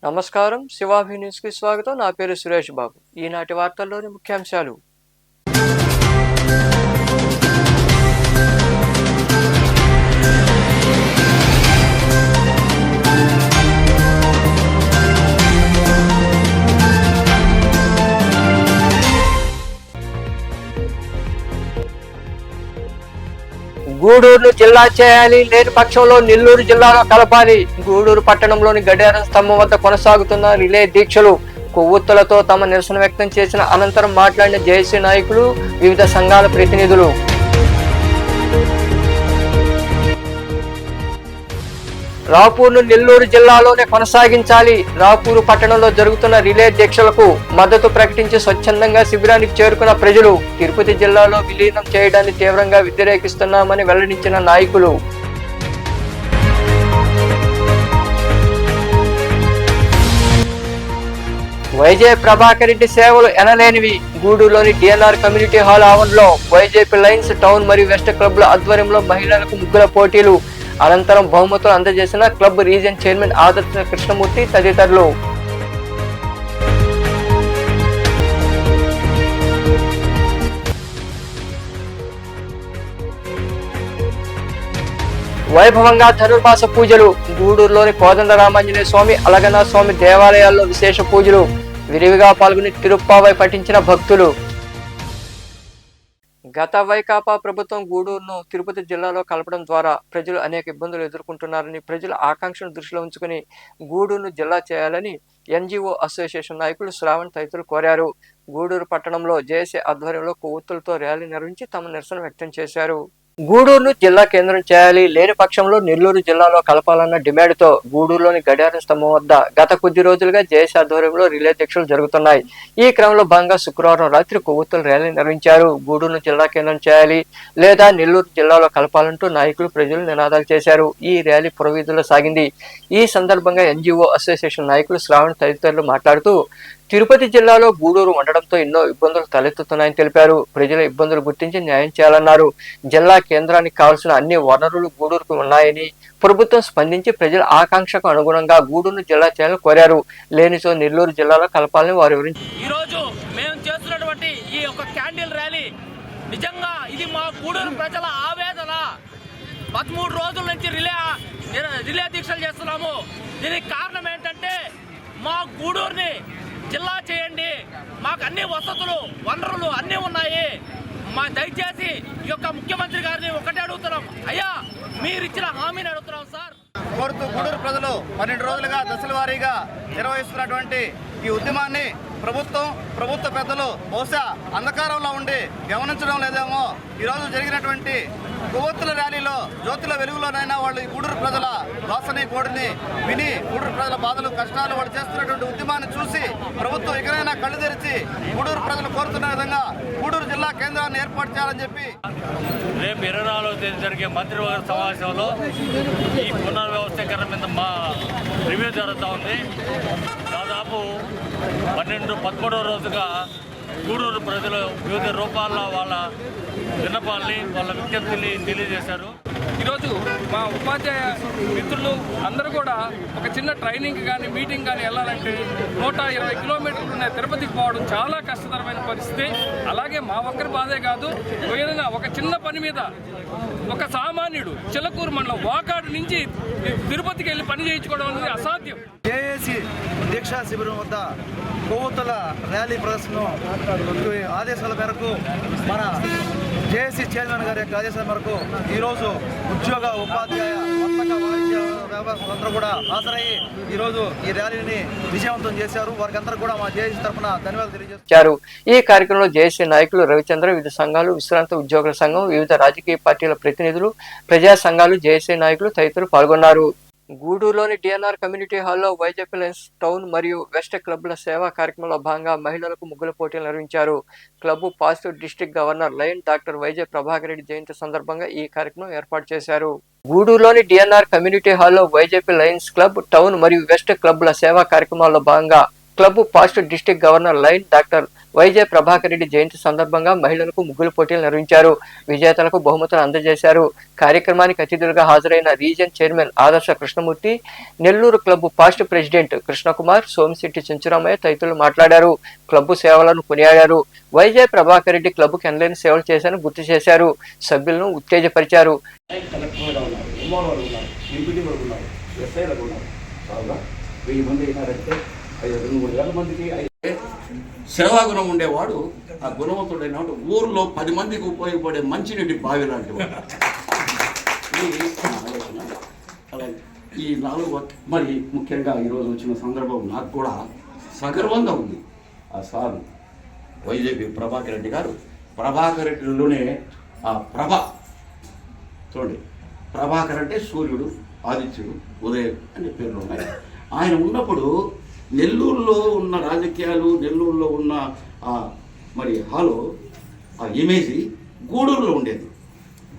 నమస్కారం, శివాభి న్యూస్ కి స్వాగతం. నా పేరు సురేష్ బాబు. ఈనాటి వార్తల్లోని ముఖ్యాంశాలు. గూడూరును జిల్లా చేయాలి, లేని పక్షంలో నెల్లూరు జిల్లాలో కలపాలి. గూడూరు పట్టణంలోని గడియారం స్తంభం వద్ద కొనసాగుతున్న రిలే దీక్షలు, కొవ్వొత్తులతో తమ నిరసన వ్యక్తం చేసిన అనంతరం మాట్లాడిన జేఏసీ నాయకులు, వివిధ సంఘాల ప్రతినిధులు. రాపూర్ను నెల్లూరు జిల్లాలోనే కొనసాగించాలి. రాపూరు పట్టణంలో జరుగుతున్న రిలే దీక్షలకు మద్దతు ప్రకటించి స్వచ్ఛందంగా శిబిరానికి చేరుకున్న ప్రజలు తిరుపతి జిల్లాలో విలీనం చేయడాన్ని తీవ్రంగా వ్యతిరేకిస్తున్నామని వెల్లడించిన నాయకులు. వైజే ప్రభాకర్ రెడ్డి సేవలు ఎనలేనివి. గూడూరులోని డిఎన్ఆర్ కమ్యూనిటీ హాల్ ఆవరణలో వైజేపీ లయన్స్ టౌన్ మరియు వెస్ట్ క్లబ్ల ఆధ్వర్యంలో మహిళలకు ముగ్గుల పోటీలు, అనంతరం బహుమతులు అందజేసిన క్లబ్ రీజియన్ చైర్మన్ ఆదర్శ కృష్ణమూర్తి తదితరులు. వైభవంగా ధనుర్మాస పూజలు. గూడూరులోని కోదండరామాంజనేయ స్వామి, అలగనాథ స్వామి దేవాలయాల్లో విశేష పూజలు. విరివిగా పాల్గొని తిరుప్పావై పఠించిన భక్తులు. గత వైకాపా ప్రభుత్వం గూడూరును తిరుపతి జిల్లాలో కలపడం ద్వారా ప్రజలు అనేక ఇబ్బందులు ఎదుర్కొంటున్నారని, ప్రజల ఆకాంక్షను దృష్టిలో ఉంచుకుని గూడూరును జిల్లా చేయాలని ఎన్జిఓ అసోసియేషన్ నాయకులు శ్రావణ్ తదితరులు కోరారు. గూడూరు పట్టణంలో జేఏసీ ఆధ్వర్యంలో కొవ్వొత్తులతో ర్యాలీ నిర్వహించి తమ నిరసన వ్యక్తం చేశారు. గూడూరును జిల్లా కేంద్రం చేయాలి, లేని పక్షంలో నెల్లూరు జిల్లాలో కలపాలన్న డిమాండ్తో గూడూరులోని గడియారం స్తంభం వద్ద గత కొద్ది రోజులుగా జేఏసీ ఆధ్వర్యంలో రిలే దీక్షలు జరుగుతున్నాయి. ఈ క్రమంలో భాగంగా శుక్రవారం రాత్రి కొవ్వొత్తుల ర్యాలీ నిర్వహించారు. గూడూరును జిల్లా కేంద్రం చేయాలి లేదా నెల్లూరు జిల్లాలో కలపాలంటూ నాయకులు, ప్రజలు నినాదాలు చేశారు. ఈ ర్యాలీ పురవీధుల్లో సాగింది. ఈ సందర్భంగా ఎన్జిఓ అసోసియేషన్ నాయకులు శ్రావణ్ తదితరులు మాట్లాడుతూ, తిరుపతి జిల్లాలో గూడూరు ఉండడంతో ఎన్నో ఇబ్బందులు తలెత్తుతున్నాయని తెలిపారు. ప్రజల ఇబ్బందులు గుర్తించి న్యాయం చేయాలన్నారు. జిల్లా కేంద్రానికి కావాల్సిన అన్ని వనరులు గూడూరుకు ఉన్నాయని, ప్రభుత్వం స్పందించి ప్రజల ఆకాంక్షకు అనుగుణంగా గూడూరును జిల్లా చేయాలని కోరారు. లేనిచో నెల్లూరు జిల్లాలో కలపాలని వారు వివరించారు. ఈరోజు మేము చేస్తున్నటువంటి ఈ యొక్క క్యాండిల్ ర్యాలీ నిజంగా ఇది మా గూడూరు ప్రజల ఆవేదన. 13 రోజుల నుంచి రిలే దీక్షలు చేస్తున్నాము. దీనికి కారణం ఏంటంటే మా గూడూరుని జిల్లా చేయండి, మాకు అన్ని వసతులు, వనరులు అన్నీ ఉన్నాయి. మా దయచేసి ఈ యొక్క ముఖ్యమంత్రి గారిని ఒకటే అడుగుతున్నాం, అయ్యా మీరు ఇచ్చిన హామీని అడుగుతున్నాం సార్ కోరుతూ గూడూరు ప్రజలు 12 రోజులుగా దశల వారీగా నిర్వహిస్తున్నటువంటి ఈ ఉద్యమాన్ని ప్రభుత్వ పెద్దలు బహుశా అంధకారంలో ఉండి గమనించడం లేదేమో. ఈరోజు జరిగినటువంటి కొవ్వొత్తుల ర్యాలీలో జ్యోతుల వెలుగులోనైనా వాళ్ళు ఈ గూడూరు ప్రజల వాసని కోడిని విని, గూడూరు ప్రజల బాధలు, కష్టాలు, వాళ్ళు చేస్తున్నటువంటి ఉద్యమాన్ని చూసి ప్రభుత్వం ఇకనైనా కళ్ళు తెరిచి గూడూరు ప్రజలు కోరుతున్న విధంగా గూడూరు జిల్లా కేంద్రాన్ని ఏర్పాటు చేయాలని చెప్పి రేపు 24వ తేదీ జరిగే మంత్రివర్గ సమావేశంలో ఈ పునర్వ్యవస్థీకరణ మీద మా రివ్యూ జరుగుతూ ఉంది. దాదాపు 13వ రోజుగా గూడూరు ప్రజలు వివిధ రూపాల్లో వాళ్ళ విన్నపాలని, వాళ్ళ విజ్ఞప్తిని తెలియజేశారు. ఈరోజు మా ఉపాధ్యాయ మిత్రులు అందరూ కూడా ఒక చిన్న ట్రైనింగ్ కానీ, మీటింగ్ కానీ వెళ్ళాలంటే 120 కిలోమీటర్లు ఉన్న తిరుపతికి పోవడం చాలా కష్టతరమైన పరిస్థితి. అలాగే మా ఒక్కరి బాధే కాదు, ఏదైనా ఒక చిన్న పని మీద ఒక సామాన్యుడు చిలకూరు మండలం వాకాడు నుంచి తిరుపతికి వెళ్ళి పని చేయించుకోవడం అనేది అసాధ్యం. జేఏసీ దీక్షా శిబిరం వద్ద కొవ్వొత్తుల ర్యాలీ ప్రదర్శన ఆదేశాల మేరకు, మన జేఏసీ చైర్మన్ గారి యొక్క ఆదేశాల మేరకు ఈరోజు ఉద్యోగ, ఉపాధ్యాయ, వర్తక, వాణిజ్య వ్యవస్థలందరూ కూడా హాజరయ్యి ఈరోజు ఈ ర్యాలీని విజయవంతం చేశారు. వారికి అందరూ కూడా మా జేఏసీ తరఫున ధన్యవాదాలు తెలియజేస్తారు. ఈ కార్యక్రమంలో జేఏసీ నాయకులు రవిచంద్ర, వివిధ సంఘాలు, విశ్రాంత ఉద్యోగుల సంఘం, వివిధ రాజకీయ పార్టీల ప్రతినిధులు, ప్రజా సంఘాలు, జేఏసీ నాయకులు తదితరులు పాల్గొన్నారు. గూడూరులోని డిఎన్ఆర్ కమ్యూనిటీ హాల్లో వైజేపీ లయన్స్ టౌన్ మరియు వెస్ట్ క్లబ్ల సేవా కార్యక్రమంలో భాగంగా మహిళలకు ముగ్గుల పోటీలు నిర్వహించారు. Club positive district governor lion doctor YJ Prabhakar Reddy జయంతి సందర్భంగా ఈ కార్యక్రమం ఏర్పాటు చేశారు. గూడూరులోని డిఎన్ఆర్ కమ్యూనిటీ హాల్లో వైజేపీ లయన్స్ క్లబ్ టౌన్ మరియు వెస్ట్ క్లబ్ల సేవా కార్యక్రమాల్లో భాగంగా club positive district governor lion doctor YJ Prabhakar Reddy జయంతి సందర్భంగా మహిళలకు ముగ్గుల పోటీలు నిర్వహించారు. విజేతలకు బహుమతులు అందజేశారు. కార్యక్రమానికి అతిథులుగా హాజరైన రీజన్ చైర్మన్ ఆదర్శ Krishnamurthy, Nellore club past president Krishna Kumar, Somisetti Chenchuramayya తదితరులు మాట్లాడారు. క్లబ్ సేవలను కొనియాడారు. వైజే ప్రభాకర్ రెడ్డి క్లబ్కు ఎనలేని సేవలు చేశారని గుర్తు చేశారు. సభ్యులను ఉత్తేజపరిచారు. సేవాగుణం ఉండేవాడు, ఆ గుణవంతుడైన వాడు ఊర్లో 10 మందికి ఉపయోగపడే మంచినీటి బావి లాంటి వాడు. అలాగే ఈ 4 మరి ముఖ్యంగా ఈరోజు వచ్చిన సందర్భం నాకు కూడా సగర్వంగా ఉంది. ఆ సార్ వైజేపీ ప్రభాకర్ రెడ్డి గారు, ప్రభాకర్ రెడ్డిలోనే ఆ ప్రభ చూడండి, ప్రభాకర్ అంటే సూర్యుడు, ఆదిత్యుడు, ఉదయం అనే పేర్లు ఉన్నాయి. ఆయన ఉన్నప్పుడు నెల్లూరులో ఉన్న రాజకీయాలు, నెల్లూరులో ఉన్న మరి హాలో ఆ ఇమేజ్ గూడూరులో ఉండేది.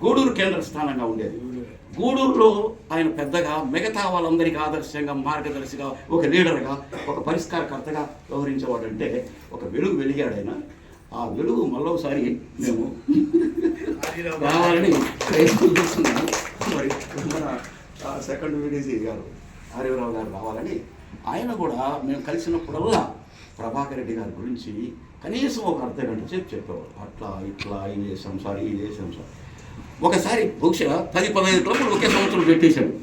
గూడూరు కేంద్ర స్థానంగా ఉండేది. గూడూరులో ఆయన పెద్దగా మిగతా వాళ్ళందరికీ ఆదర్శంగా, మార్గదర్శిగా, ఒక లీడర్గా, ఒక పరిష్కారకర్తగా వ్యవహరించేవాడు. అంటే ఒక వెలుగు వెలిగాడు ఆయన. ఆ వెలుగు మళ్ళొకసారి మేము రావాలని ప్రయత్నం చేస్తున్నాము. మరి మన సెకండ్ విడిసి గారు హరివరావు గారు రావాలని ఆయన కూడా మేము కలిసినప్పుడల్లా ప్రభాకర్ రెడ్డి గారి గురించి కనీసం ఒక అర్ధగంట సేపు చెప్పేవారు. అట్లా ఇట్లా ఇది చేసాం సార్, ఇది చేసాం సార్. ఒకసారి బహుశా 10-15 క్లబ్లు ఒకే సంవత్సరం పెట్టేశాడు.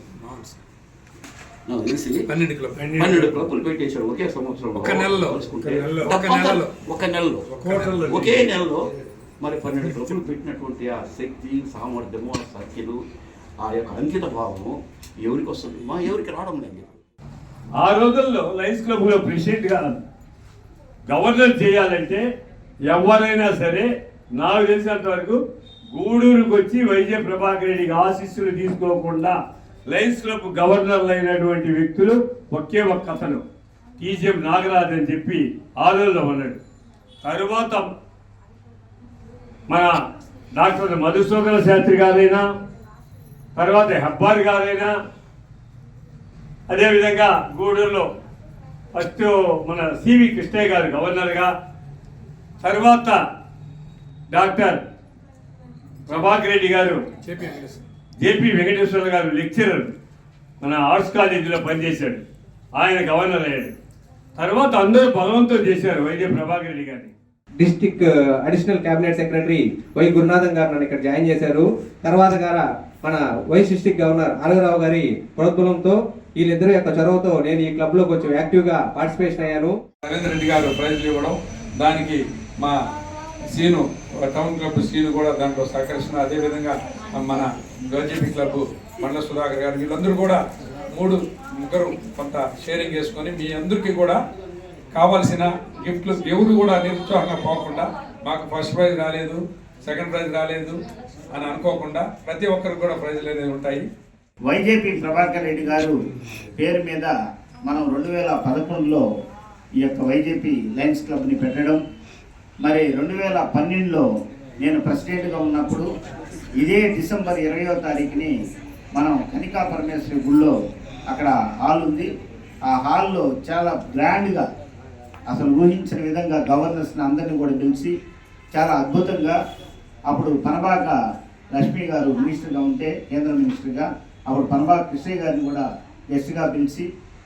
నాకు తెలిసి 12 క్లబ్లు పెట్టేశాడు ఒకే సంవత్సరం. ఒకే నెలలో ఒకే నెలలో మరి 12 క్లబ్లు పెట్టినటువంటి ఆ శక్తి, సామర్థ్యము, ఆ సఖ్యలు, ఆ యొక్క అంకిత భావము ఎవరికి వస్తుంది? మా ఎవరికి రావడం లేదు. ఆ రోజుల్లో లయన్స్ క్లబ్లో ప్రెసిడెంట్గా గవర్నర్ చేయాలంటే ఎవరైనా సరే నాకు తెలిసినంత వరకు గూడూరుకు వచ్చి వైజే ప్రభాకర్ రెడ్డికి ఆశీస్సులు తీసుకోకుండా లయన్స్ క్లబ్ గవర్నర్లు అయినటువంటి వ్యక్తులు ఒకే ఒక్క అతను టీజీఎం నాగరాజ్ అని చెప్పి ఆ రోజుల్లో ఉన్నాడు. తరువాత మన డాక్టర్ మధుసూదన శాస్త్రి గారైనా, తర్వాత హెబ్బార్ గారైనా, అదేవిధంగా గూడూరులో ఫస్ట్ మన సివి కృష్ణయ్య గారు గవర్నర్గా, తర్వాత డాక్టర్ ప్రభాకర్ రెడ్డి గారు, జేపీ వెంకటేశ్వర గారు లెక్చరర్ మన ఆర్ట్స్ కాలేజీలో పనిచేశాడు, ఆయన గవర్నర్ అయ్యాడు. తర్వాత అందరూ బలవంతం చేశారు వైజే ప్రభాకర్ రెడ్డి గారిని. District additional cabinet secretary why Gurunathan గారు నన్ను ఇక్కడ జాయిన్ చేశారు. తర్వాత గారా మన వైస్ డిస్టిక్ గవర్నర్ హరివరావు గారి ప్రోద్బలంతో, వీళ్ళిద్దరు యొక్క చొరవతో నేను ఈ క్లబ్ లో కొంచెం యాక్టివ్ గా పార్టిసిపేషన్ అయ్యాను. నరేంద్ర రెడ్డి గారు ప్రైజ్లు ఇవ్వడం, దానికి మా సీను టౌన్ క్లబ్ సీను కూడా దాంట్లో సహకరిస్తున్నారు. అదేవిధంగా మన వైజేపీ క్లబ్ మండల సుధాకర్ గారు, వీళ్ళందరూ కూడా ముగ్గురు కొంత షేరింగ్ చేసుకొని మీ అందరికీ కూడా కావాల్సిన గిఫ్ట్లు ఎవరు కూడా నిరుత్సాహంగా పోకుండా, మాకు ఫస్ట్ ప్రైజ్ రాలేదు, సెకండ్ ప్రైజ్ రాలేదు అని అనుకోకుండా ప్రతి ఒక్కరికి కూడా ప్రైజ్లు అనేది ఉంటాయి. వైజేపీ ప్రభాకర్ రెడ్డి గారు పేరు మీద మనం 2011లో ఈ యొక్క వైజేపీ లయన్స్ క్లబ్ని పెట్టడం, మరి 2012లో నేను ప్రెసిడెంట్గా ఉన్నప్పుడు ఇదే డిసెంబర్ 20వ తారీఖుని మనం కనికా పరమేశ్వరి గుళ్ళో అక్కడ హాల్ ఉంది. ఆ హాల్లో చాలా గ్రాండ్గా, అసలు ఊహించిన విధంగా గవర్నర్స్ని అందరినీ కూడా పిలిచి చాలా అద్భుతంగా, అప్పుడు పనబాక లక్ష్మి గారు మినిస్టర్గా ఉంటే కేంద్ర మినిస్టర్గా, అప్పుడు పనబాక కృష్ణయ్య గారిని కూడా గెస్ట్గా పిలిచి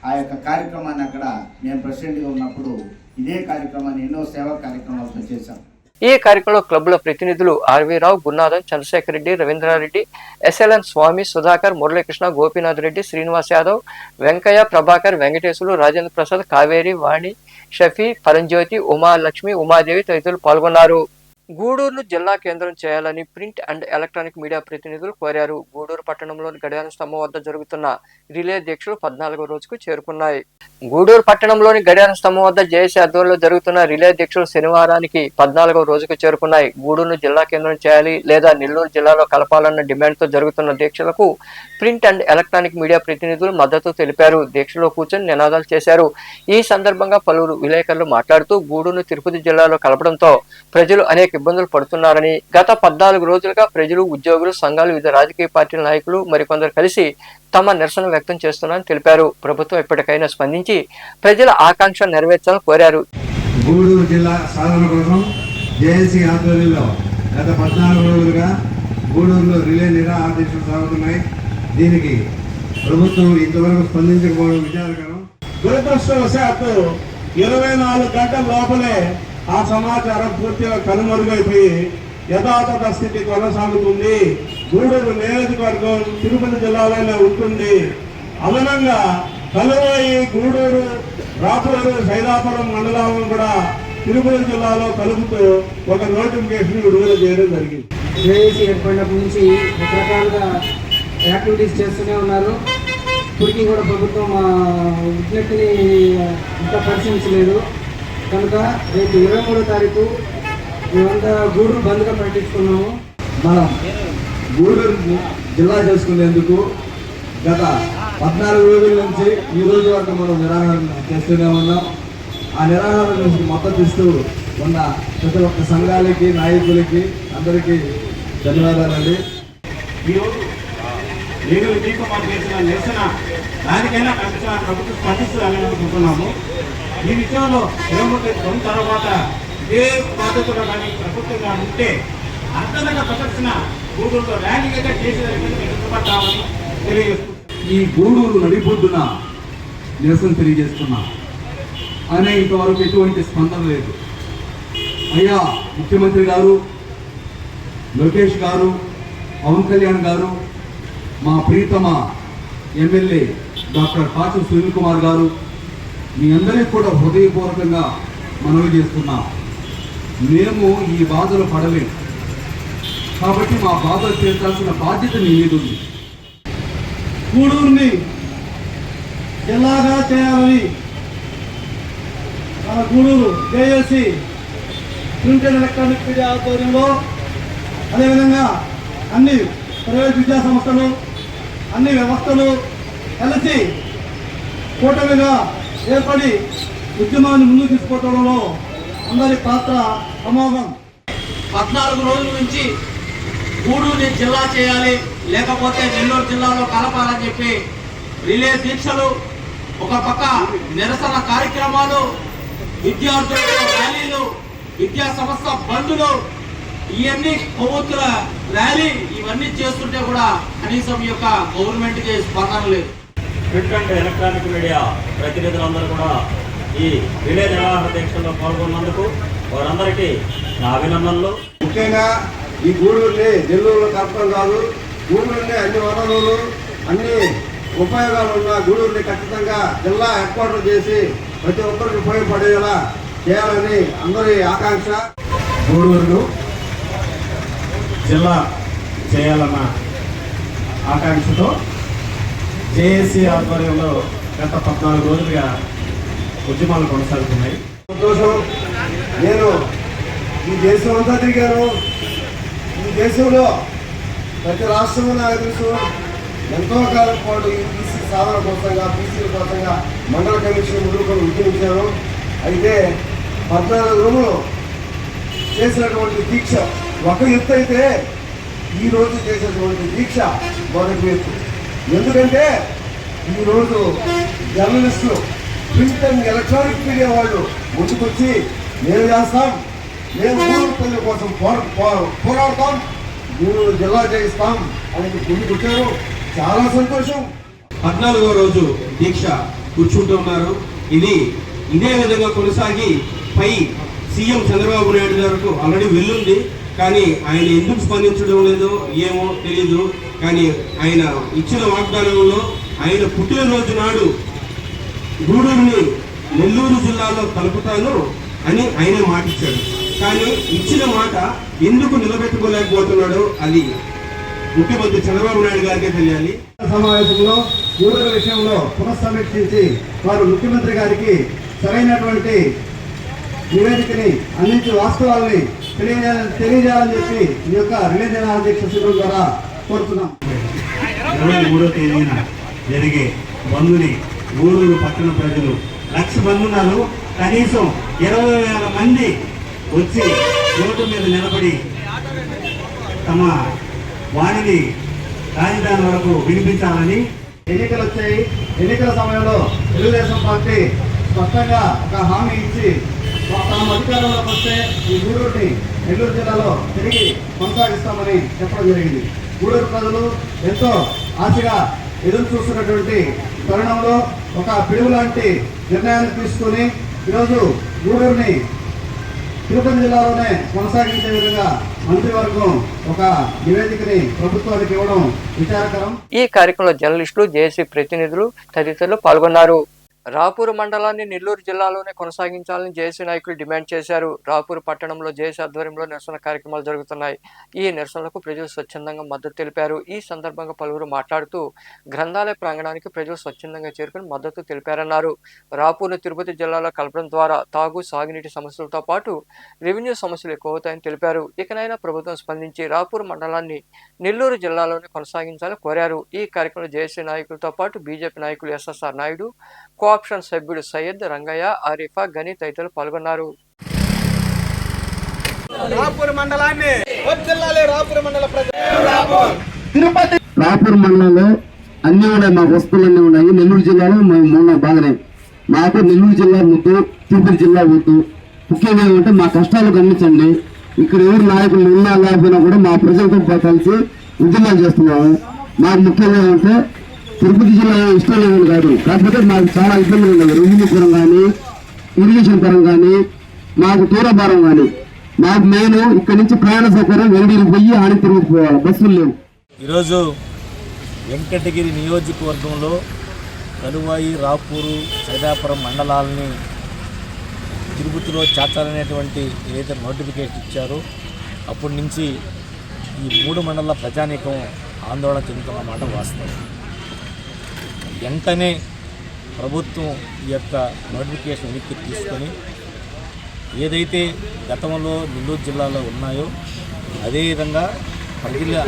ఆ యొక్క కార్యక్రమాన్ని అక్కడ నేను ప్రెసిడెంట్గా ఉన్నప్పుడు ఇదే కార్యక్రమాన్ని ఎన్నో సేవా కార్యక్రమాలతో చేశాం. ఈ కార్యక్రమంలో క్లబ్ల ప్రతినిధులు ఆర్వీరావు, గురునాథన్, చంద్రశేఖర్ రెడ్డి, రవీంద్రారెడ్డి, ఎస్ఎల్ఎన్ స్వామి, సుధాకర్, మురళీకృష్ణ, గోపీనాథ్ రెడ్డి, శ్రీనివాస్ యాదవ్, వెంకయ్య, ప్రభాకర్, వెంకటేశ్వరు, రాజేంద్ర ప్రసాద్, కావేరి, వాణి, షఫీ, పరంజ్యోతి, ఉమాలక్ష్మి, ఉమాదేవి తదితరులు పాల్గొన్నారు. గూడూరును జిల్లా కేంద్రం చేయాలని ప్రింట్ అండ్ ఎలక్ట్రానిక్ మీడియా ప్రతినిధులు కోరారు. గూడూరు పట్టణంలోని గడియార స్తంభం వద్ద జరుగుతున్న రిలే దీక్షలు 14వ రోజుకు చేరుకున్నాయి. గూడూరు పట్టణంలోని గడియార స్తంభం వద్ద జేఏసీ ఆధ్వర్యంలో జరుగుతున్న రిలే దీక్షలు శనివారానికి 14వ రోజుకు చేరుకున్నాయి. గూడూరును జిల్లా కేంద్రం చేయాలి లేదా నెల్లూరు జిల్లాలో కలపాలన్న డిమాండ్తో జరుగుతున్న దీక్షలకు ప్రింట్ అండ్ ఎలక్ట్రానిక్ మీడియా ప్రతినిధులు మద్దతు తెలిపారు. దీక్షలో కూర్చొని నినాదాలు చేశారు. ఈ సందర్భంగా పలువురు విలేకరులు మాట్లాడుతూ గూడూరును తిరుపతి జిల్లాలో కలపడంతో ప్రజలు అనేక ఇబ్బందులు పడుతున్నారని, గత 14 రోజులుగా ప్రజలు, ఉద్యోగులు, సంఘాలు, వివిధ రాజకీయ పార్టీల నాయకులు మరికొందరు కలిసి తమ నిరసన వ్యక్తం చేస్తున్నారని తెలిపారు. ప్రభుత్వం ఇప్పటికైనా స్పందించి ప్రజల ఆకాంక్ష నెరవేర్చాలని కోరారు. గూడూరు జిల్లా సాధన కోసం జేఏసీ ఆధ్వర్యంలో గత 14 రోజులుగా గూడూరులో రిలే నిరాహార దీక్షలు సాగుతున్నాయి. దీనికి ప్రభుత్వం ఇంతవరకు స్పందించకపోవడం విచారకరం. దురదృష్టవశాత్తు 24 గంటల లోపలే ఆ సమాచారం పూర్తిగా కనుమరుగైపోయి యథాతథ స్థితి కొనసాగుతుంది. గూడూరు నియోజకవర్గం తిరుపతి జిల్లాలోనే ఉంటుంది. అదనంగా కలువాయి, గూడూరు, రాపూరు, సైదాపురం మండలాలను కూడా తిరుపతి జిల్లాలో కలుపుతూ ఒక నోటిఫికేషన్ విడుదల చేయడం జరిగింది. జేఏసీ ఏర్పడినప్పటి నుంచి రకరకాలుగా యాక్టివిటీస్ చేస్తూనే ఉన్నారు. ఇప్పటికీ కూడా ప్రభుత్వం విజ్ఞప్తిని ఇంకా పరిశీలించలేదు. కనుక రేపు 23వ తారీఖు మేమంతా గూడూరు బంద్గా ప్రకటిస్తున్నాము. మనం గూడూరు జిల్లా చేసుకునేందుకు గత 14 రోజుల నుంచి ఈ రోజు వరకు మనం నిరాహారం చేస్తూనే ఉన్నాం. ఆ నిరాహారం నుంచి మద్దతు ఇస్తూ ఉన్న ప్రతి ఒక్క సంఘాలకి, నాయకులకి అందరికీ ధన్యవాదాలండి. ఈరోజు నేను మీకు మాకు చేసిన నిరసన దానికైనా ప్రభుత్వం స్పందిస్తుందని అనుకుంటున్నాము. ఈ విషయంలో కొన్ని తర్వాత ఏ బాధ్యతలో కానీ ప్రభుత్వంగా ఉంటే అంతరంగ ప్రదర్శన గూడూరులో ర్యాలీగా చేసేదానికి ఇష్టపడతామని తెలియజేస్తున్నాం. ఈ గూడూరు నడిబొడ్డున నిరసన తెలియజేస్తున్నా. ఆయన ఇంతవరకు ఎటువంటి స్పందన లేదు. అయ్యా ముఖ్యమంత్రి గారు, లోకేష్ గారు, పవన్ కళ్యాణ్ గారు, మా ప్రీతమ ఎమ్మెల్యే డాక్టర్ పాచు సునీల్ కుమార్ గారు, మీ అందరికీ కూడా హృదయపూర్వకంగా మనవి చేస్తున్నాం. మేము ఈ బాధలు పడలేము కాబట్టి మా బాధలు తీర్చాల్సిన బాధ్యత మీ మీద ఉంది. గూడూరుని జిల్లాగా చేయాలని మన Gudur JAC print and electronic media ఆధ్వర్యంలో, అదేవిధంగా అన్ని ప్రైవేట్ విద్యా సంస్థలు, అన్ని వ్యవస్థలు కలిసి కూటమిగా ఏర్పడి ఉద్యమాన్ని ముందుకు తీసుకోవడంలో అందరి పాత్ర అమోఘం. 14 రోజుల నుంచి గూడూరుని జిల్లా చేయాలి లేకపోతే నెల్లూరు జిల్లాలో కలపాలని చెప్పి రిలే దీక్షలు, ఒక పక్క నిరసన కార్యక్రమాలు, విద్యార్థుల ర్యాలీలు, విద్యా సంస్థ బంధులు, ఇవన్నీ కొవ్వొత్తుల ర్యాలీ ఇవన్నీ చేస్తుంటే కూడా కనీసం ఈ యొక్క గవర్నమెంట్కి స్పందన లేదు. ప్రింట్ అండ్ ఎలక్ట్రానిక్ మీడియా ప్రతినిధులందరూ కూడా ఈ రిలే నిరాహార దీక్షల్లో పాల్గొన్నందుకు వారందరికీ నా అభినందనలు. ముఖ్యంగా ఈ గూడూరుని నెల్లూరులో కలపడం కాదు, గూడూరుని అన్ని వనరులు, అన్ని ఉపయోగాలు ఉన్న గూడూరుని ఖచ్చితంగా జిల్లా హెడ్ క్వార్టర్ చేసి ప్రతి ఒక్కరికి ఉపయోగపడేలా చేయాలని అందరి ఆకాంక్ష. గూడూరును జిల్లా చేయాలన్న ఆకాంక్షతో జేఏసీ ఆధ్వర్యంలో గత 14 రోజులుగా ఉద్యమాలు కొనసాగుతున్నాయి. సంతోషం. నేను ఈ దేశం అంతా తిరిగాను. ఈ దేశంలో ప్రతి రాష్ట్రంలో నాకు తెలుసు ఎంతో కాలం పాటు ఈ బీసీ సాధన కోసంగా, బీసీల కోసంగా మండల కమిషన్ ముందుకొని ఉద్యమించాను. అయితే 14 రోజులు చేసినటువంటి దీక్ష ఒక ఎత్తు అయితే ఈరోజు చేసేటువంటి దీక్ష మరొక ఎత్తు. ఎందుకంటే ఈరోజు జర్నలిస్టులు, ప్రింట్ అండ్ ఎలక్ట్రానిక్ మీడియా వాళ్ళు ముందుకొచ్చి మేము చేస్తాం, మేము గూడూరు ప్రజల కోసం పోరాడతాం, గూడూరు జిల్లా చేయిస్తాం అని ముందుకొచ్చారు. చాలా సంతోషం. 14వ రోజు దీక్ష కూర్చుంటున్నారు. ఇదే విధంగా కొనసాగి పై సీఎం చంద్రబాబు నాయుడు గారికి ఆల్రెడీ వెళ్ళుంది. కానీ ఆయన ఎందుకు స్పందించడం లేదో ఏమో తెలీదు. కానీ ఆయన ఇచ్చిన వాగ్దానంలో ఆయన పుట్టినరోజు నాడు గూడూరుని నెల్లూరు జిల్లాలో కలుపుతాను అని ఆయన మాటిచ్చాడు. కానీ ఇచ్చిన మాట ఎందుకు నిలబెట్టుకోలేకపోతున్నాడో అది ముఖ్యమంత్రి చంద్రబాబు నాయుడు గారికే తెలియాలి. సమావేశంలో గూడూరు విషయంలో పునఃసమీక్షించి వారు ముఖ్యమంత్రి గారికి సరైనటువంటి నివేదికని అందించి వాస్తవాల్ని తెలియజేయాలని చెప్పి ఈ యొక్క రిలే జనాధ్యక్ష శిబిరం ద్వారా కోరుతున్నాం. 23వ తేదీన జరిగే బంధుని గూడూరు పట్టణ ప్రజలు 1,00,000 మంది ఉన్నారు. కనీసం 20,000 మంది వచ్చి రోడ్డు మీద నిలబడి తమ వాణిని రాజధాని వరకు వినిపించాలని. ఎన్నికలు వచ్చాయి. ఎన్నికల సమయంలో తెలుగుదేశం పార్టీ స్పష్టంగా ఒక హామీ ఇచ్చి తాము అధికారంలోకి వస్తే ఈ గూడూరుని నెల్లూరు జిల్లాలో తిరిగి కొనసాగిస్తామని చెప్పడం జరిగింది. గూడూరు ప్రజలు ఎంతో ఆశగా ఎదురు చూస్తున్నటువంటి తరుణంలో ఒక పిడుగు లాంటి నిర్ణయాన్ని తీసుకొని ఈరోజు గూడూరుని తిరుపతి జిల్లాలోనే కొనసాగించే విధంగా మంత్రివర్గం ఒక నివేదికని ప్రభుత్వానికి ఇవ్వడం విచారకరం. ఈ కార్యక్రమంలో జర్నలిస్టులు, జేఏసీ ప్రతినిధులు తదితరులు పాల్గొన్నారు. రాపూర్ మండలాన్ని నెల్లూరు జిల్లాలోనే కొనసాగించాలని జేఏసీ నాయకులు డిమాండ్ చేశారు. రాపూర్ పట్టణంలో జేఏసీ ఆధ్వర్యంలో నిరసన కార్యక్రమాలు జరుగుతున్నాయి. ఈ నిరసనలకు ప్రజలు స్వచ్ఛందంగా మద్దతు తెలిపారు. ఈ సందర్భంగా పలువురు మాట్లాడుతూ గ్రంథాలయ ప్రాంగణానికి ప్రజలు స్వచ్ఛందంగా చేరుకుని మద్దతు తెలిపారన్నారు. రాపూర్ను తిరుపతి జిల్లాలో కలపడం ద్వారా తాగు, సాగునీటి సమస్యలతో పాటు రెవెన్యూ సమస్యలు ఎక్కువవుతాయని తెలిపారు. ఇకనైనా ప్రభుత్వం స్పందించి రాపూర్ మండలాన్ని నెల్లూరు జిల్లాలోనే కొనసాగించాలని కోరారు. ఈ కార్యక్రమంలో జేఏసీ నాయకులతో పాటు బీజేపీ నాయకులు ఎస్ఎస్ఆర్ నాయుడు, కోఆప్షన్ సభ్యుడు సయ్యద్, రంగయ్య, ఆరిఫా, గని తదితరులు పాల్గొన్నారు. రాపూర్ మండలంలో అన్ని ఉన్నాయి, మాకు వస్తువులన్నీ ఉన్నాయి. నెల్లూరు జిల్లాలో మేము బాగానే. మాకు నెల్లూరు జిల్లా వద్దు, తిరుపతి జిల్లా వద్దు. ముఖ్యంగా ఏమంటే మా కష్టాలు గమనించండి. ఇక్కడ ఎవరు నాయకులు ఉన్నా లేకపోయినా కూడా మా ప్రజలతో కలిసి ఉద్యమాలు చేస్తున్నాము. మాకు ముఖ్యంగా ఏమంటే తిరుపతి జిల్లా ఇష్టం లేదని కాదు, కాకపోతే మాకు చాలా ఇబ్బందులు ఉన్నాయి. రెవెన్యూ పరం కానీ, ఇరిగేషన్ పరం కానీ, మాకు దూరభారం కానీ. మాకు మెయిన్ ఇక్కడ నుంచి ప్రయాణ సౌకర్యం వెండికి పోయి ఆడి తిరుగుతూ పోవాలి, బస్సులు లేవు. ఈరోజు వెంకటగిరి నియోజకవర్గంలో కలువాయి, రాపూరు, సైదాపురం మండలాలని తిరుపతిలో చేర్చాలనేటువంటి ఏదైతే నోటిఫికేషన్ ఇచ్చారో అప్పటి నుంచి ఈ 3 మండల ప్రజానీకం ఆందోళన చెందుతున్నమాట వాస్తవం. వెంటనే ప్రభుత్వం ఈ యొక్క నోటిఫికేషన్ వెనక్కి తీసుకొని ఏదైతే గతంలో నెల్లూరు జిల్లాలో ఉన్నాయో అదేవిధంగా ప్రజల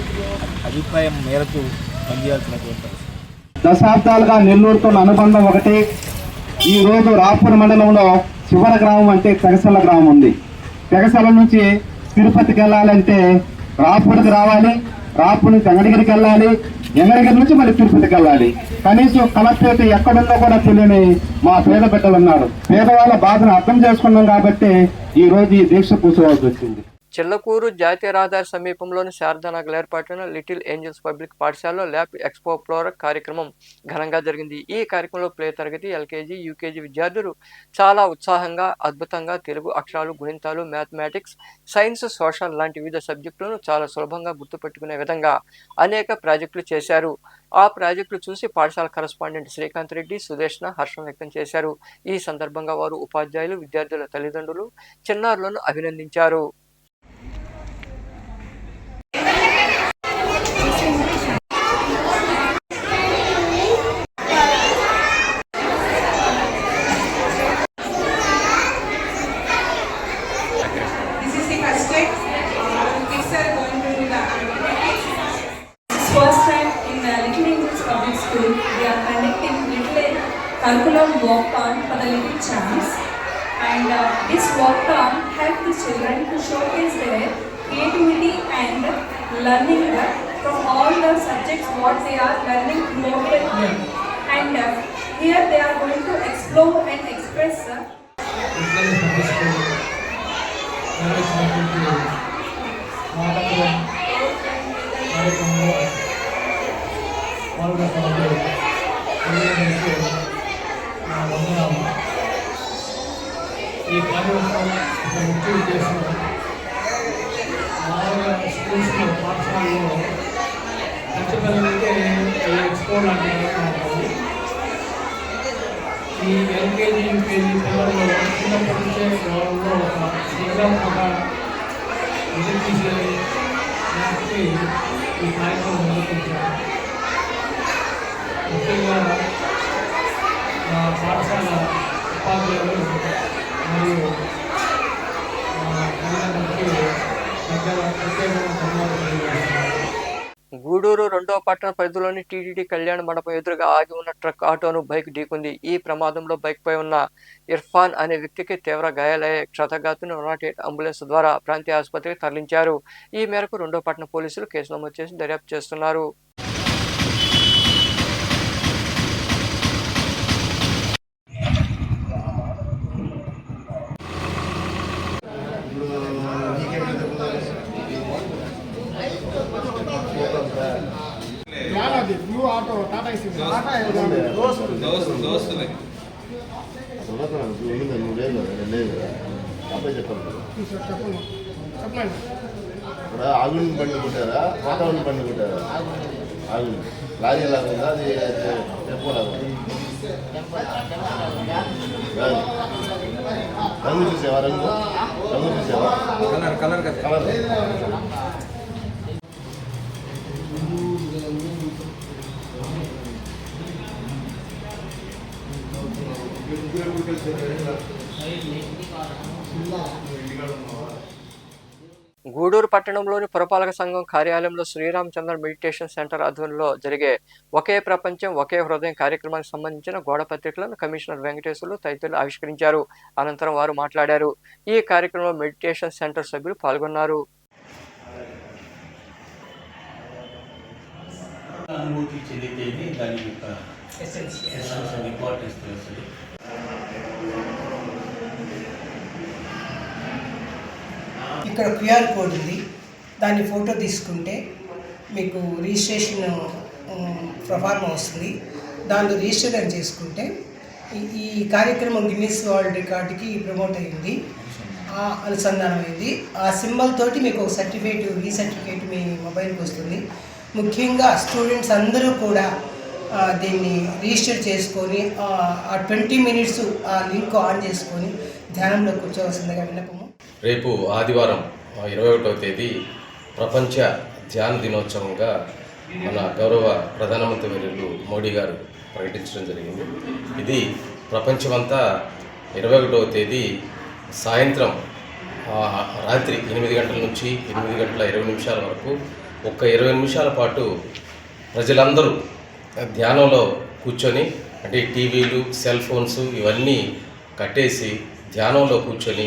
అభిప్రాయం మేరకు పనిచేయాల్సినటువంటి దశాబ్దాలుగా నెల్లూరుతో అనుబంధం ఒకటి. ఈ రోజు రాపూర్ మండలంలో చివరి గ్రామం అంటే తెగసల గ్రామం ఉంది. తెగసల నుంచి తిరుపతికి వెళ్ళాలంటే రాపూర్కి రావాలి, రాపూర్ నుంచి వెంకటగిరికి వెళ్ళాలి, వెంకటగిరి నుంచి మళ్ళీ తిరుపతికి వెళ్ళాలి. కనీసం కలెక్టరేట్ ఎక్కడుందో కూడా తెలియని మా పేద బిడ్డలు ఉన్నారు. పేదవాళ్ళ బాధను అర్థం చేసుకున్నాం కాబట్టి ఈ రోజు ఈ దీక్ష కూర్చోవాల్సి వచ్చింది. చిల్లకూరు జాతీయ రహదారి సమీపంలోని శారదానగర్ ఏర్పాటైన లిటిల్ ఏంజల్స్ పబ్లిక్ పాఠశాలలో ల్యాబ్ ఎక్స్పో ఫ్లోర్ కార్యక్రమం ఘనంగా జరిగింది. ఈ కార్యక్రమంలో ప్లే తరగతి, ఎల్కేజీ, యూకేజీ విద్యార్థులు చాలా ఉత్సాహంగా, అద్భుతంగా తెలుగు అక్షరాలు, గుణింతాలు, మ్యాథమెటిక్స్, సైన్స్, సోషల్ లాంటి వివిధ సబ్జెక్టులను చాలా సులభంగా గుర్తుపెట్టుకునే విధంగా అనేక ప్రాజెక్టులు చేశారు. ఆ ప్రాజెక్టులు చూసి పాఠశాల కరస్పాండెంట్ శ్రీకాంత్ రెడ్డి, సుదేష్ణ హర్షం వ్యక్తం చేశారు. ఈ సందర్భంగా వారు ఉపాధ్యాయులు, విద్యార్థుల తల్లిదండ్రులు, చిన్నారులను అభినందించారు. curriculum walk-on for the little champs, and this walk-on helped the children to showcase their creativity and learning from all the subjects what they are learning throughout the year. And here they are going to explore and express ఈ కార్యక్రమం ముఖ్య ఉద్దేశం స్కూల్స్లో, పాఠశాలలో ఖచ్చితంగా expo లాంటి కార్యక్రమాలు ఈ ఎల్కేజీ యూకేజీ పిల్లలు చిన్నప్పటి నుంచే వాళ్ళలో ఒక శీఘ్రం ఒక ఇది తీసేది ఈ కార్యక్రమం నిర్వహించారు. ముఖ్యంగా పాఠశాల ఉపాధ్యాయులు మరియు ప్రత్యేకంగా ధన్యవాదాలు తెలియజేస్తున్నారు. గూడూరు 2వ పట్టణ పరిధిలోని టీటీడీ కళ్యాణ మండపం ఎదురుగా ఆగి ఉన్న ట్రక్ ఆటోను బైక్ ఢీకొంది. ఈ ప్రమాదంలో బైక్ పై ఉన్న ఇర్ఫాన్ అనే వ్యక్తికి తీవ్ర గాయాలయ్యాయి. క్షతగాతును 108 అంబులెన్స్ ద్వారా ప్రాంతీయ ఆసుపత్రికి తరలించారు. ఈ మేరకు 2వ పట్టణ పోలీసులు కేసు నమోదు చేసి దర్యాప్తు చేస్తున్నారు. బ్లూ ఆటో టాటా చెప్పండి. ఇప్పుడు ఆగుని బండి కొట్టారా, వాతావరణ బండి కొట్టారా? ఆగుని లారీ లాగా ఉందా, అది చెప్పలాగా రంగు చూసావా? రంగు చూసావా? కలర్ కలర్ గూడూరు పట్టణంలోని పురపాలక సంఘం కార్యాలయంలో శ్రీరామచంద్ర మెడిటేషన్ సెంటర్ ఆధ్వర్యంలో జరిగే ఒకే ప్రపంచం ఒకే హృదయం కార్యక్రమానికి సంబంధించిన గోడ పత్రికలను కమిషనర్ వెంకటేశ్వర్లు తదితరులు ఆవిష్కరించారు. అనంతరం వారు మాట్లాడారు. ఈ కార్యక్రమంలో మెడిటేషన్ సెంటర్ సభ్యులు పాల్గొన్నారు. అనుభూతి చెందితేనే దాని యొక్క ఇంపార్టెన్స్ తెలుస్తుంది. ఇక్కడ క్యూఆర్ కోడ్ ఉంది. దాన్ని ఫోటో తీసుకుంటే మీకు రిజిస్ట్రేషన్ ప్రొఫార్మా వస్తుంది. దాంట్లో రిజిస్టర్ చేసుకుంటే ఈ కార్యక్రమం గిన్నిస్ వరల్డ్ రికార్డుకి ప్రమోట్ అయింది, అనుసంధానం అయింది. ఆ సింబల్ తోటి మీకు ఒక సర్టిఫికేట్, ఈ సర్టిఫికేట్ మీ మొబైల్కి వస్తుంది. ముఖ్యంగా స్టూడెంట్స్ అందరూ కూడా దీన్ని రిజిస్టర్ చేసుకొని ఆ 20 మినిట్స్ ఆ లింక్ ఆన్ చేసుకొని ధ్యానంలో కూర్చోవలసిందిగా విన్నపము. రేపు ఆదివారం 21వ తేదీ ప్రపంచ ధ్యాన దినోత్సవంగా మన గౌరవ ప్రధానమంత్రి వర్యులు మోడీ గారు ప్రకటించడం జరిగింది. ఇది ప్రపంచమంతా 21వ తేదీ సాయంత్రం రాత్రి 8 గంటల నుంచి 8 గంటల 20 నిమిషాల వరకు ఒక 20 నిమిషాల పాటు ప్రజలందరూ ధ్యానంలో కూర్చొని, అంటే టీవీలు, సెల్ ఫోన్స్ ఇవన్నీ కట్టేసి ధ్యానంలో కూర్చొని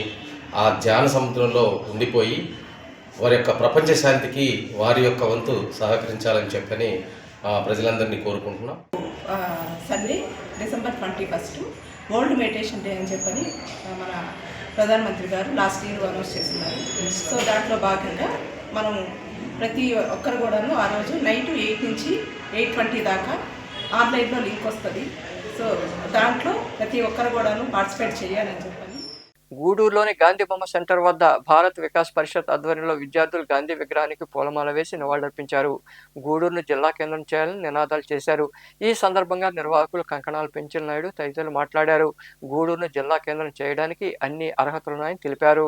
ఆ ధ్యాన సముద్రంలో ఉండిపోయి వారి యొక్క ప్రపంచ శాంతికి వారి యొక్క వంతు సహకరించాలని చెప్పని ప్రజలందరినీ కోరుకుంటున్నాం. Sunday December 21 world meditation day అని చెప్పని మన ప్రధానమంత్రి గారు లాస్ట్ ఇయర్ అనౌన్స్ చేస్తున్నారు. సో దాంట్లో భాగంగా మనం ప్రతి ఒక్కరు కూడాను ఆ రోజు నైట్ 8 నుంచి 8:20 దాకా ఆన్లైన్లో లింక్ వస్తుంది. సో దాంట్లో ప్రతి ఒక్కరు కూడాను పార్టిసిపేట్ చేయాలని చెప్పని. గూడూరులోని గాంధీ బొమ్మ సెంటర్ వద్ద భారత్ వికాస్ పరిషత్ ఆధ్వర్యంలో విద్యార్థులు గాంధీ విగ్రహానికి పూలమాల వేసి నివాళులర్పించారు. గూడూరును జిల్లా కేంద్రం చేయాలని నినాదాలు చేశారు. ఈ సందర్భంగా నిర్వాహకులు కంకణాల పెంచల నాయుడు తదితరులు మాట్లాడారు. గూడూరును జిల్లా కేంద్రం చేయడానికి అన్ని అర్హతలున్నాయని తెలిపారు.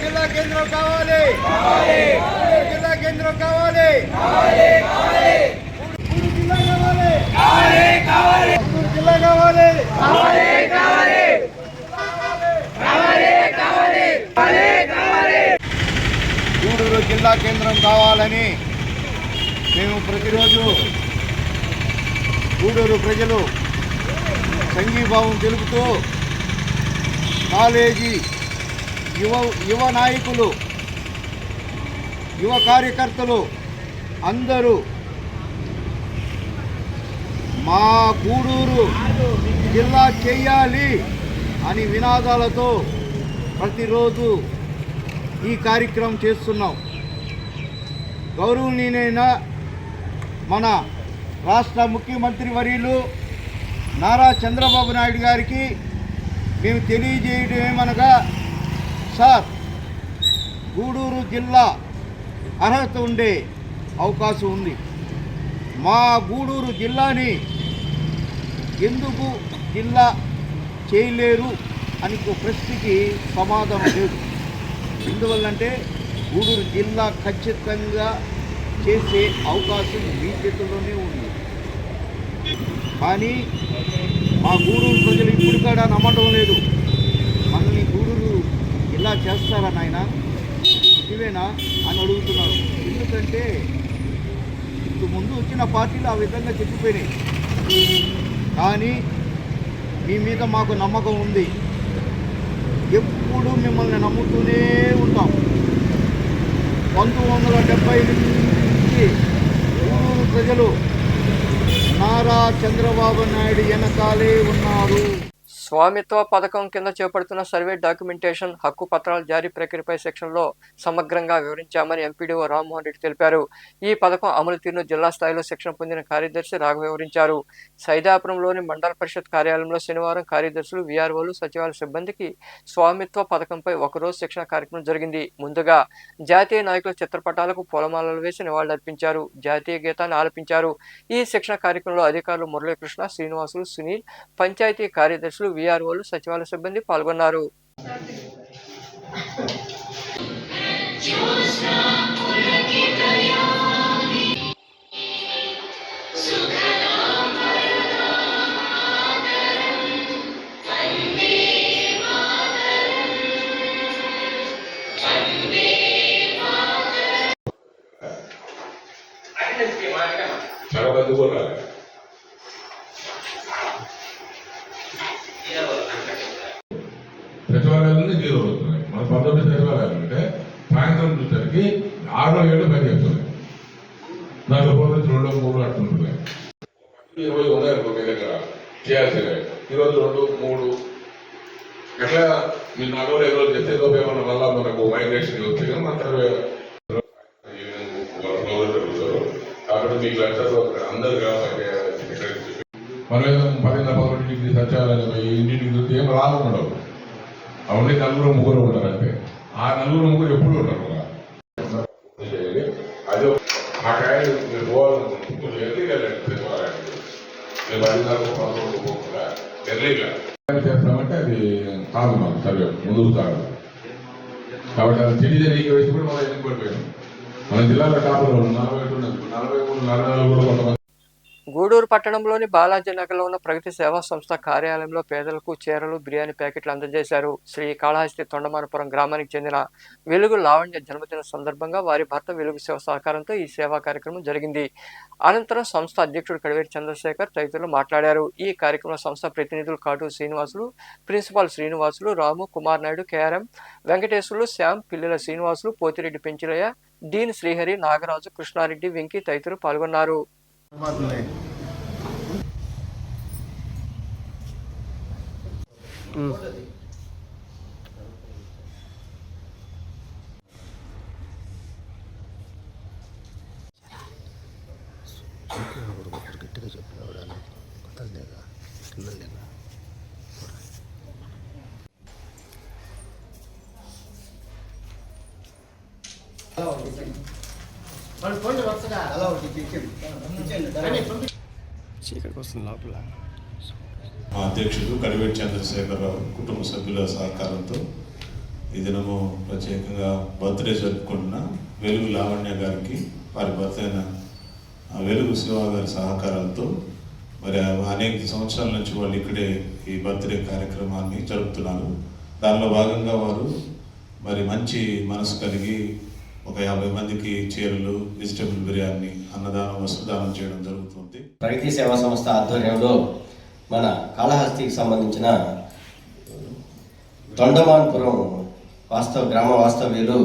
జిల్లా కేంద్రం కావాలి, జిల్లా కేంద్రం కావాలి, జిల్లా కావాలి, గూడూరు జిల్లా కేంద్రం కావాలని మేము ప్రతిరోజు గూడూరు ప్రజలు సంఘీభావం తెలుపుతూ కాలేజీ యువ నాయకులు, యువ కార్యకర్తలు అందరూ మా గూడూరు జిల్లా చేయాలి అని నినాదాలతో ప్రతిరోజు ఈ కార్యక్రమం చేస్తున్నాం. గౌరవనీయులైన మన రాష్ట్ర ముఖ్యమంత్రి వర్యులు నారా చంద్రబాబు నాయుడు గారికి మేము తెలియజేయడం ఏమనగా, సార్ గూడూరు జిల్లా అర్హత ఉండే అవకాశం ఉంది. మా గూడూరు జిల్లాని ఎందుకు జిల్లా చేయలేరు అని ఒక ప్రశ్నకి సమాధానం లేదు. ఎందువల్లంటే గూడూరు జిల్లా ఖచ్చితంగా చేసే అవకాశం మీ చేతుల్లోనే ఉంది. కానీ మా గూడూరు ప్రజలు ఇప్పుడు కూడా నమ్మటం లేదు. మనల్ని గూడూరు ఇలా చేస్తారా నాయన, ఇవేనా అని అడుగుతున్నారు. ఎందుకంటే ఇంతకు ముందు వచ్చిన పార్టీలు ఆ విధంగా చెప్పిపోయినాయి. కానీ మీ మీద మాకు నమ్మకం ఉంది. ఎప్పుడు మిమ్మల్ని నమ్ముతూనే ఉంటాం. 1978 నుంచి గూడూరు ప్రజలు నారా చంద్రబాబు నాయుడు వెనకాలే ఉన్నారు. స్వామిత్వ పథకం కింద చేపడుతున్న సర్వే డాక్యుమెంటేషన్ హక్కు పత్రాల జారీ ప్రక్రియపై సెక్షన్లో సమగ్రంగా వివరించామని ఎంపీడీఓ రామ్మోహన్ రెడ్డి తెలిపారు. ఈ పథకం అమలు తీరును జిల్లా స్థాయిలో శిక్షణ పొందిన కార్యదర్శి రాఘవ వివరించారు. సైదాపురంలోని మండల పరిషత్ కార్యాలయంలో శనివారం కార్యదర్శులు, వీఆర్ఓలు, సచివాలయ సిబ్బందికి స్వామిత్వ పథకంపై ఒకరోజు శిక్షణ కార్యక్రమం జరిగింది. ముందుగా జాతీయ నాయకుల చిత్రపటాలకు పూలమాలలు వేసి నివాళులర్పించారు. జాతీయ గీతాన్ని ఆలపించారు. ఈ శిక్షణ కార్యక్రమంలో అధికారులు మురళీకృష్ణ, శ్రీనివాసులు, సునీల్, పంచాయతీ కార్యదర్శులు, వీఆర్ఓలు, సచివాలయ సిబ్బంది పాల్గొన్నారు. సచివాలయాలన్నీ జీరో అవుతున్నాయి. మన 19 సచివాలయాలు అంటే సాయంత్రం చూసరికి 6 7 పని చేస్తున్నాయి. దాంట్లో పోతే 2 3 అట్లుంటున్నాయి. 20 ఉన్నాయి మీ దగ్గర చేయాల్సినవి. ఈరోజు 2 3 ఎట్లా మీరు 4 రోజులు 5 రోజులు చేస్తే ఏదో ఏమన్నా వల్ల మనకు మైగ్రేషన్ వస్తే కానీ మన జరుగుతారు. కాబట్టి మీకు లక్షల్లో అందరు మనం 10-11 డిగ్రీ సచివాలయం ఇంటికి చూస్తే ఏం లాభం ఉండవు. అవన్నీ 4-3 ఉంటారంటే ఆ 4-3 ఎప్పుడు ఉంటారు. అదే ఆ టైం మీరు పోవాలనుకుంటున్నారు ఎర్లీగా సచివాలయానికి మీరు 10-11 పోకుండా ఎర్లీగా చేస్తామంటే అది కాదు, మాకు సర్వే ముందుకు కాదు. కాబట్టి అది సిటిజన్ ఈక్వేషన్ కూడా మనం ఎన్నికడిపోయాం. మన జిల్లాలో టాప్లో 41, 43, 44 కూడా కొంతమంది. గూడూరు పట్టణంలోని బాలాజీ నగర్లో ఉన్న ప్రగతి సేవా సంస్థ కార్యాలయంలో పేదలకు చీరలు, బిర్యానీ ప్యాకెట్లు అందజేశారు. శ్రీకాళహస్తి తొండమానపురం గ్రామానికి చెందిన వెలుగు లావణ్య జన్మదిన సందర్భంగా వారి భర్త వెలుగు శివ సహకారంతో ఈ సేవా కార్యక్రమం జరిగింది. అనంతరం సంస్థ అధ్యక్షుడు కడివేటి చంద్రశేఖర్ తదితరులు మాట్లాడారు. ఈ కార్యక్రమంలో సంస్థ ప్రతినిధులు కాటు శ్రీనివాసులు, ప్రిన్సిపాల్ శ్రీనివాసులు, రాము, కుమార్ నాయుడు, కేఆర్ఎం వెంకటేశ్వర్లు, శ్యామ్, పిల్లల శ్రీనివాసులు, పోతిరెడ్డి పెంచిలయ్య, డీన్ శ్రీహరి, నాగరాజు, కృష్ణారెడ్డి, వెంకీ తదితరులు పాల్గొన్నారు. గట్టిగా చెప్పిన మా అధ్యక్షుడు కడివేటి చంద్రశేఖరరావు కుటుంబ సభ్యుల సహకారంతో ఈ దినము ప్రత్యేకంగా బర్త్డే జరుపుకుంటున్న వెలుగు లావణ్య గారికి వారి భర్త అయిన వెలుగు శివ గారి సహకారాలతో మరి అనేక సంవత్సరాల నుంచి వాళ్ళు ఇక్కడే ఈ బర్త్డే కార్యక్రమాన్ని జరుపుతున్నారు. దానిలో భాగంగా వారు మరి మంచి మనసు కలిగి ఒక 50 మందికి చీరలు, వెజిటబుల్ బిర్యానీ, అన్నదానం, వస్త్రదానం చేయడం జరుగుతుంది. ప్రగతి సేవా సంస్థ ఆధ్వర్యంలో మన కాళహస్తికి సంబంధించిన తొండమాన్పురం గ్రామ వాస్తవ్యులు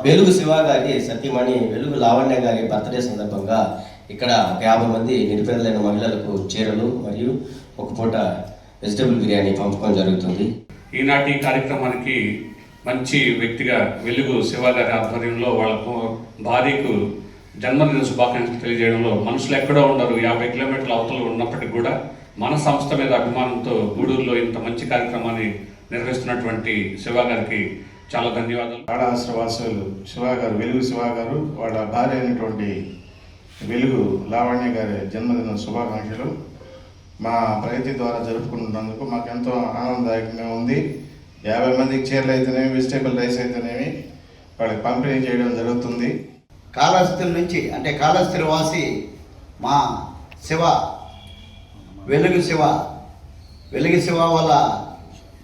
వెలుగు శివ గారి సతీమణి వెలుగు లావణ్య గారి బర్త్డే సందర్భంగా ఇక్కడ 50 మంది నిరుపేదలైన మహిళలకు చీరలు మరియు ఒక పూట వెజిటబుల్ బిర్యానీ పంపకం జరుగుతుంది. ఈనాటి కార్యక్రమానికి మంచి వ్యక్తిగా వెలుగు శివ గారి ఆధ్వర్యంలో వాళ్ళకు భార్యకు జన్మదిన శుభాకాంక్షలు తెలియజేయడంలో మనుషులు ఎక్కడో ఉండరు, 50 కిలోమీటర్ల అవతల ఉన్నప్పటికీ కూడా మన సంస్థ మీద అభిమానంతో గూడూరులో ఇంత మంచి కార్యక్రమాన్ని నిర్వహిస్తున్నటువంటి శివ గారికి చాలా ధన్యవాదాలు. కాళహస్తి వాసులు శివ గారు, వెలుగు శివ గారు వాళ్ళ భార్య అయినటువంటి వెలుగు లావణ్య గారి జన్మదిన శుభాకాంక్షలు. మా ప్రగతి ద్వారా జరుపుకుంటున్నందుకు మాకు ఎంతో ఆనందదాయకంగా ఉంది. 50 మందికి చీరలు అయితేనేమి, వెజిటేబుల్ రైస్ అయితేనేమి వాళ్ళకి పంపిణీ చేయడం జరుగుతుంది. కాళహస్తి నుంచి అంటే కాళహస్తి వాసి మా శివ వెలుగు శివ వాళ్ళ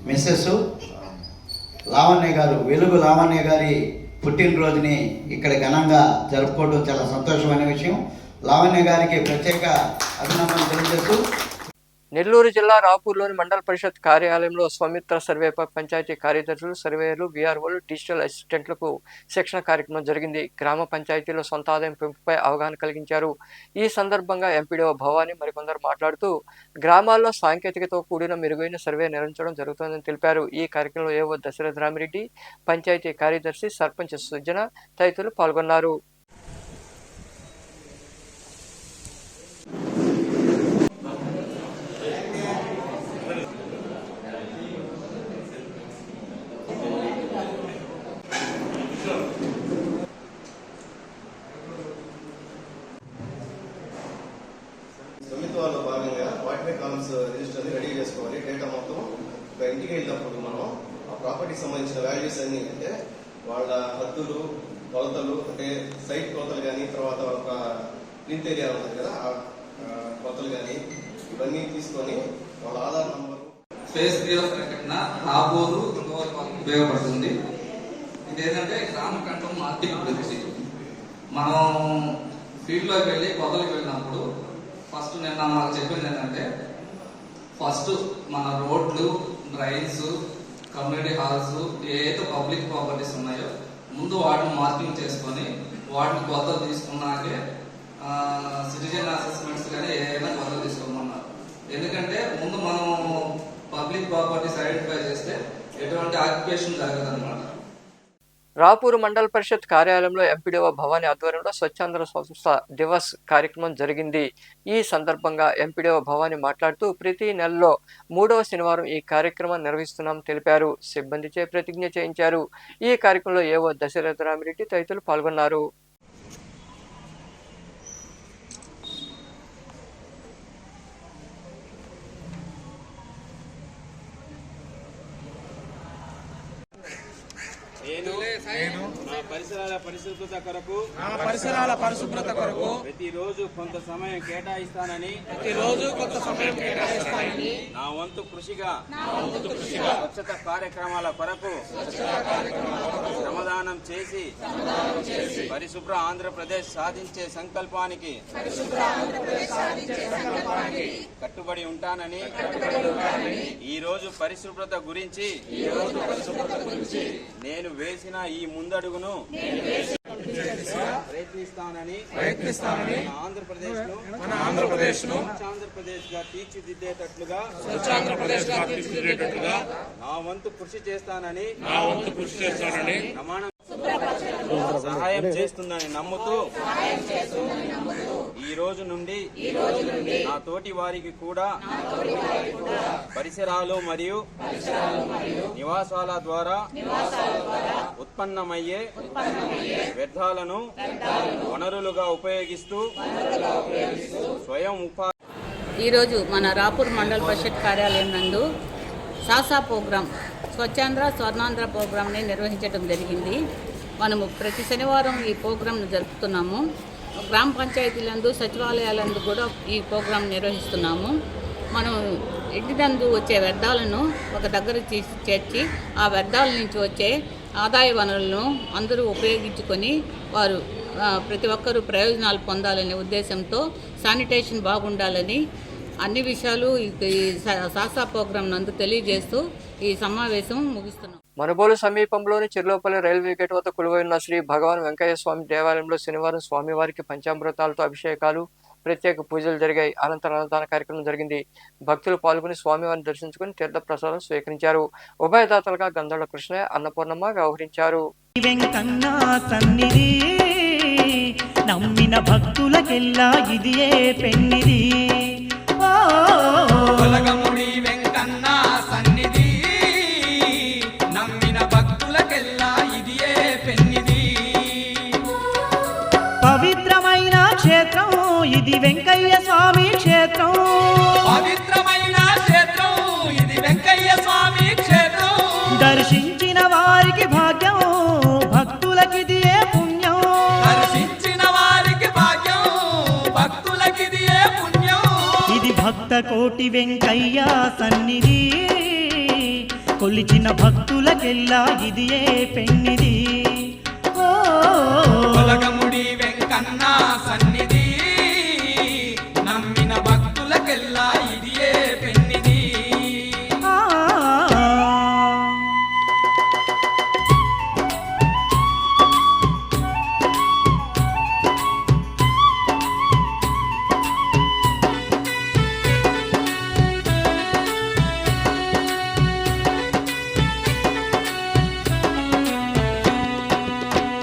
మిస్సెస్ లావణ్య గారు, వెలుగు లావణ్య గారి పుట్టినరోజుని ఇక్కడ ఘనంగా జరుపుకోవడం చాలా సంతోషమైన విషయం. లావణ్య గారికి ప్రత్యేక అభినందనలు తెలియజేస్తూ నెల్లూరు జిల్లా రాపూర్లోని మండల పరిషత్ కార్యాలయంలో స్వమిత్ర సర్వేపై పంచాయతీ కార్యదర్శులు, సర్వేయర్లు, వీఆర్ఓలు, డిజిటల్ అసిస్టెంట్లకు శిక్షణ కార్యక్రమం జరిగింది. గ్రామ పంచాయతీలో సొంత ఆదాయం పెంపుపై అవగాహన కలిగించారు. ఈ సందర్భంగా ఎంపీడీఓ భవానీ మరికొందరు మాట్లాడుతూ గ్రామాల్లో సాంకేతికతో కూడిన మెరుగైన సర్వే నిర్వహించడం జరుగుతుందని తెలిపారు. ఈ కార్యక్రమంలో ఏవో దశరథ రామిరెడ్డి, పంచాయతీ కార్యదర్శి, సర్పంచ్ సుజన తదితరులు పాల్గొన్నారు. ప్రభుత్వాల్లో భాగంగా వాటినే కాలమ్స్ రిజిస్టర్ రెడీ చేసుకోవాలి. డేటా మొత్తం ఒక ఇంటికి వెళ్ళినప్పుడు మనం ఆ ప్రాపర్టీకి సంబంధించిన వాల్యూస్ అన్ని, అంటే వాళ్ళ హద్దులు, కొలతలు, అంటే సైట్ కొలతలు కానీ, తర్వాత ఒక ప్రింట్ ఏరియా ఉంటుంది కదా ఆ కొలతలు కానీ, ఇవన్నీ తీసుకొని వాళ్ళ ఆధార్ నంబరు, స్పేస్ ప్రకటన రాబోదు ఉపయోగపడుతుంది. ఇదేంటంటే గ్రామ కంఠం ఆర్థిక అభివృద్ధి. మనం ఫీల్డ్లోకి వెళ్ళి కొత్తలకు వెళ్ళినప్పుడు ఫస్ట్ నిన్న మాకు చెప్పింది ఏంటంటే, ఫస్ట్ మన రోడ్లు, డ్రైన్స్, కమ్యూనిటీ హాల్స్, ఏదైతే పబ్లిక్ ప్రాపర్టీస్ ఉన్నాయో ముందు వాటిని మార్కింగ్ చేసుకొని వాటిని కొత్తలు తీసుకున్నాకే సిటిజన్ అసెస్మెంట్స్ కానీ ఏదైనా కొత్తలు తీసుకోమన్నారు. ఎందుకంటే ముందు మనం పబ్లిక్ ప్రాపర్టీస్ ఐడెంటిఫై చేస్తే ఎటువంటి ఆక్యుపేషన్ జరగదన్నమాట. రాపూర్ మండల పరిషత్ కార్యాలయంలో ఎంపీడీఓ భవానీ ఆధ్వర్యంలో స్వచ్ఛాంధ్ర సంస్థ దివస్ కార్యక్రమం జరిగింది. ఈ సందర్భంగా ఎంపీడీఓ భవానీ మాట్లాడుతూ ప్రతి నెలలో 3వ శనివారం ఈ కార్యక్రమం నిర్వహిస్తున్నామని తెలిపారు. సిబ్బందిచే ప్రతిజ్ఞ చేయించారు. ఈ కార్యక్రమంలో ఏవో దశరథ రామిరెడ్డి తదితరులు పాల్గొన్నారు. నేను నా పరిసరాల పరిశుభ్రత కొరకు ప్రతిరోజు కొంత సమయం కేటాయిస్తానని నా వంతు కృషిగా స్వచ్ఛత కార్యక్రమాల కొరకు శ్రమదానం చేసి పరిశుభ్ర ఆంధ్రప్రదేశ్ సాధించే సంకల్పానికి కట్టుబడి ఉంటానని ఈ రోజు పరిశుభ్రత గురించి నేను వేసిన ఈ ముందడుగును ప్రయత్నిస్తానని ఆంధ్రప్రదేశ్ ను ఆంధ్రప్రదేశ్ గా తీర్చిదిద్దేటట్లుగా నా వంతు కృషి చేస్తానని సహాయం చేస్తుందని నమ్ముతూ ఈ రోజు నుండి నా తోటి వారికి కూడా పరిసరాలు మరియు నివాసాల ద్వారా ఉత్పన్నమయ్యే వ్యర్థాలను వనరులుగా ఉపయోగిస్తూ స్వయం ఉపాధి. ఈరోజు మన రాపూర్ మండల పరిషత్ కార్యాలయం నందు సాసా ప్రోగ్రాం, స్వచ్ఛాంధ్ర స్వర్ణాంధ్ర ప్రోగ్రాంని నిర్వహించడం జరిగింది. మనము ప్రతి శనివారం ఈ ప్రోగ్రాంను జరుపుతున్నాము. గ్రామ పంచాయతీలందు, సచివాలయాలందు కూడా ఈ ప్రోగ్రాం నిర్వహిస్తున్నాము. మనం ఇంటినందు వచ్చే వ్యర్థాలను ఒక దగ్గర చేర్చి ఆ వ్యర్థాల నుంచి వచ్చే ఆదాయ వనరులను అందరూ ఉపయోగించుకొని వారు ప్రతి ఒక్కరూ ప్రయోజనాలు పొందాలనే ఉద్దేశంతో, శానిటేషన్ బాగుండాలని అన్ని విషయాలు ఈ సాసా ప్రోగ్రాం నందు తెలియజేస్తూ ఈ సమావేశం ముగిస్తున్నాం. మనుబోలు సమీపంలోని చిర్లోపల్లి రైల్వే గేట్ వద్ద కొలువైన శ్రీ భగవాన్ వెంకయ్య స్వామి దేవాలయంలో శనివారం స్వామివారికి పంచామృతాలతో అభిషేకాలు, ప్రత్యేక పూజలు జరిగాయి. అనంతరం అన్నదాన కార్యక్రమం జరిగింది. భక్తులు పాల్గొని స్వామివారిని దర్శించుకుని తీర్థ ప్రసాదం స్వీకరించారు. ఉభయదాతలుగా గంధర్వ కృష్ణయ్య, అన్నపూర్ణమ్మ వ్యవహరించారు. నమ్మిన భక్తులకెల్లా ఇదియే పెన్నిది. వెంకన్న సన్నిధి నమ్మిన భక్తులకెల్లా ఇదియే పెన్నిది. పవిత్రమైన క్షేత్రం ఇది వెంకయ్య స్వామి క్షేత్రం. పవిత్ర కోటి వెంకయ్య సన్నిధి, కొలిచిన భక్తులకెల్లా ఇదియే పెన్నిది. కొలగముడి వెంకన్న సన్నిధి, నమ్మిన భక్తులకెల్లా ఇదియే పెన్నిది.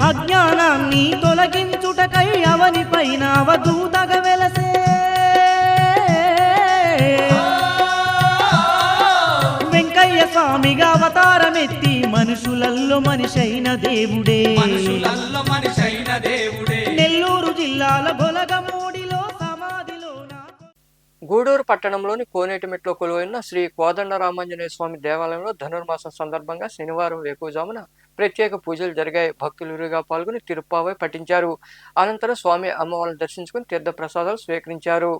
అజ్ఞానాన్ని తొలగించుటకై అవని పైన అవధూతగా వెలసే, వెంకయ్య స్వామిగా అవతారమెత్తి మనుషులల్లో మనిషైన దేవుడే, నెల్లూరు జిల్లాల గొలగమూడిలో సమాధిలో. గూడూరు పట్టణంలోని కోనేటిమెట్లో కొలువైన శ్రీ కోదండరామాంజనేయ స్వామి దేవాలయంలో ధనుర్మాసం సందర్భంగా శనివారం వేకువజామున ప్రత్యేక పూజలు జరిగాయి. భక్తులుగా పాల్గొని తిరుప్పావై పఠించారు. అనంతరం స్వామి అమ్మవారిని దర్శించుకుని తీర్థ ప్రసాదాలు స్వీకరించారు.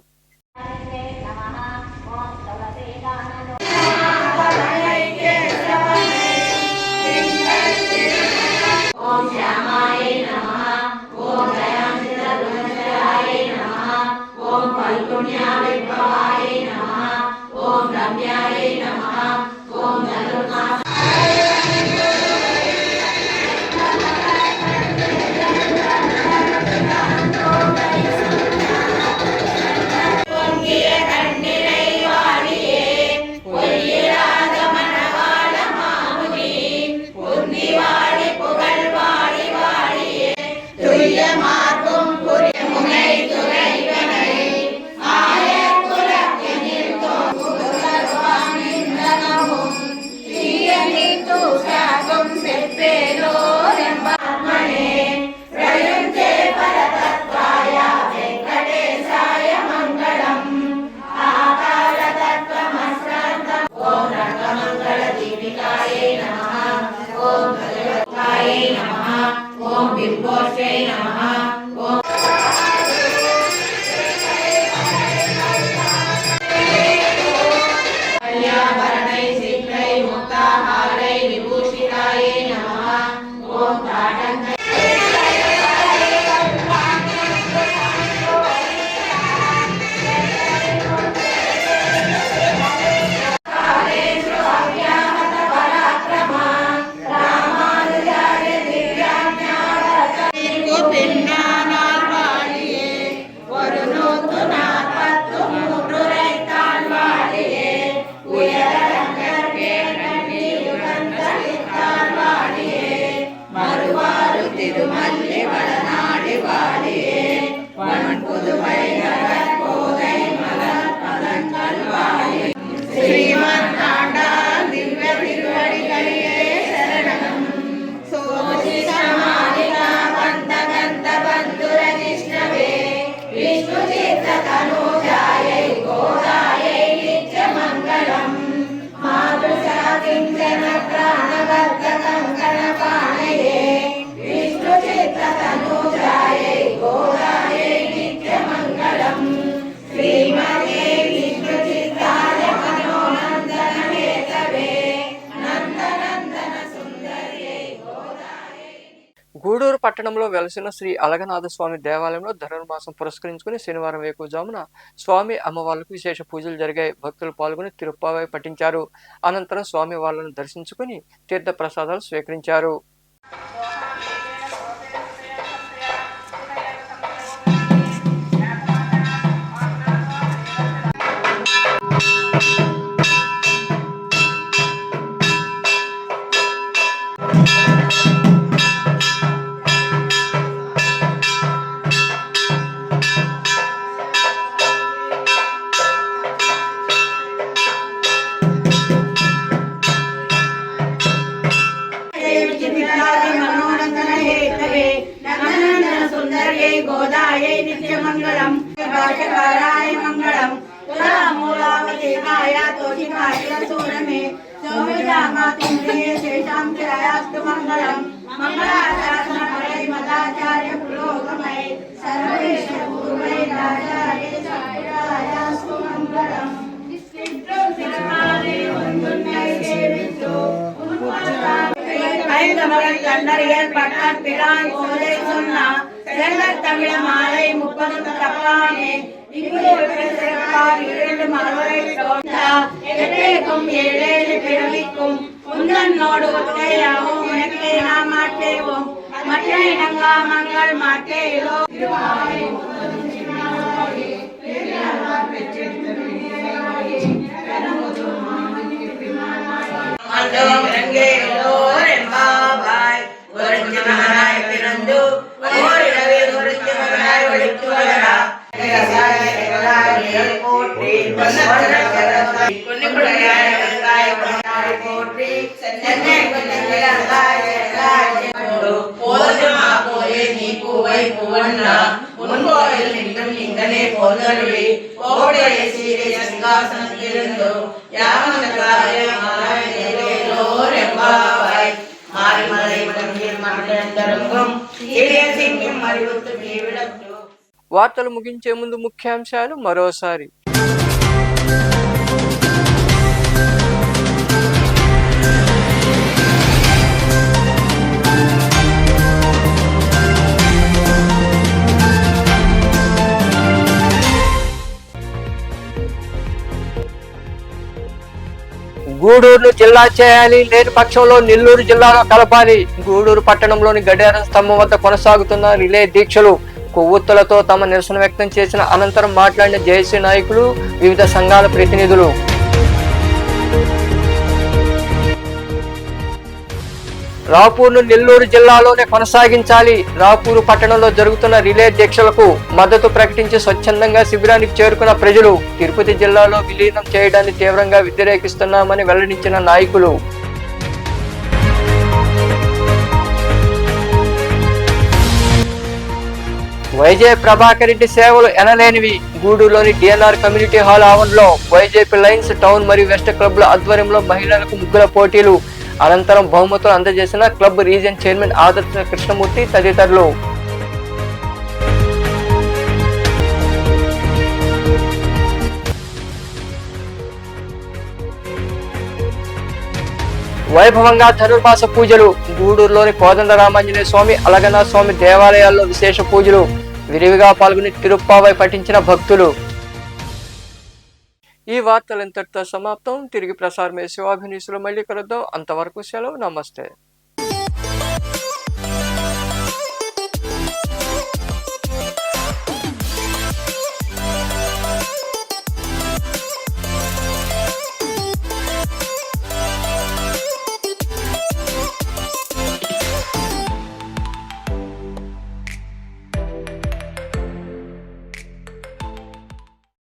గూడూరు పట్టణంలో వెలసిన శ్రీ అలగనాథ స్వామి దేవాలయంలో ధనుర్మాసం పురస్కరించుకుని శనివారం వేకువజామున స్వామి అమ్మవార్లకు విశేష పూజలు జరిగాయి. భక్తులు పాల్గొని తిరుప్పావై పఠించారు. అనంతరం స్వామి వాళ్లను దర్శించుకుని తీర్థ ప్రసాదాలు స్వీకరించారు. गोदायै नित्यमङ्गलम् भाष्यकाराय मङ्गलम् तुलामूलावतीकाय तोषिकाय सूरमे सौमिदामातिन्द्रिये शेषां चिरायास्तु मङ्गलम् मङ्गलाशासनफलै मदाचार्य पुरोगमये सर्वैश्च पूर्वैराचार्ये शास्त्रायास्तु मङ्गलम्। ஐந்தமலை கண்டறியல் பட்டார் பிரான் கோதை சொன்னா செல்வர் தமிழ மாலை 30 தப்பாமே இரண்டு மலரை எட்டேக்கும் ஏழேழு பிறவிக்கும் உந்தன்னோடு ஒத்தையாகவும் உனக்கே நாம் மாட்டேவோம் மற்ற இனங்காமங்கள் மாட்டேலோ பிறந்து వార్తలు ముగించే ముందు ముఖ్యాంశాలు మరోసారి. గూడూరును జిల్లా చేయాలి, లేని పక్షంలో నెల్లూరు జిల్లాలో కలపాలి. గూడూరు పట్టణంలోని గడియారం స్తంభం వద్ద కొనసాగుతున్న రిలే దీక్షలు, కొవ్వొత్తులతో తమ నిరసన వ్యక్తం చేసిన అనంతరం మాట్లాడిన జేఏసీ నాయకులు, వివిధ సంఘాల ప్రతినిధులు. రాపూర్ను నెల్లూరు జిల్లాలోనే కొనసాగించాలి. రాపూరు పట్టణంలో జరుగుతున్న రిలే దీక్షలకు మద్దతు ప్రకటించి స్వచ్ఛందంగా శిబిరానికి చేరుకున్న ప్రజలు తిరుపతి జిల్లాలో విలీనం చేయడాన్ని తీవ్రంగా వ్యతిరేకిస్తున్నామని వెల్లడించిన నాయకులు. వైజే ప్రభాకర్ రెడ్డి సేవలు ఎనలేనివి. గూడూరులోని డిఎన్ఆర్ కమ్యూనిటీ హాల్ ఆవరణలో వైజేపీ లయన్స్ టౌన్ మరియు వెస్ట్ క్లబ్ల ఆధ్వర్యంలో మహిళలకు ముగ్గుల పోటీలు, అనంతరం బహుమతులు అందజేసిన క్లబ్ రీజియన్ చైర్మన్ ఆదర్శ కృష్ణమూర్తి తదితరులు. వైభవంగా ధనుర్మాస పూజలు. గూడూరులోని కోదండరామాంజనేయ స్వామి, అలగనాథ స్వామి దేవాలయాల్లో విశేష పూజలు. విరివిగా పాల్గొని తిరుప్పావై పఠించిన భక్తులు. ఈ వార్తలు ఇంతటితో సమాప్తం. తిరిగి ప్రసారమే శివాభినీసులు మళ్ళీ కలుద్దాం. అంతవరకు సెలవు. నమస్తే.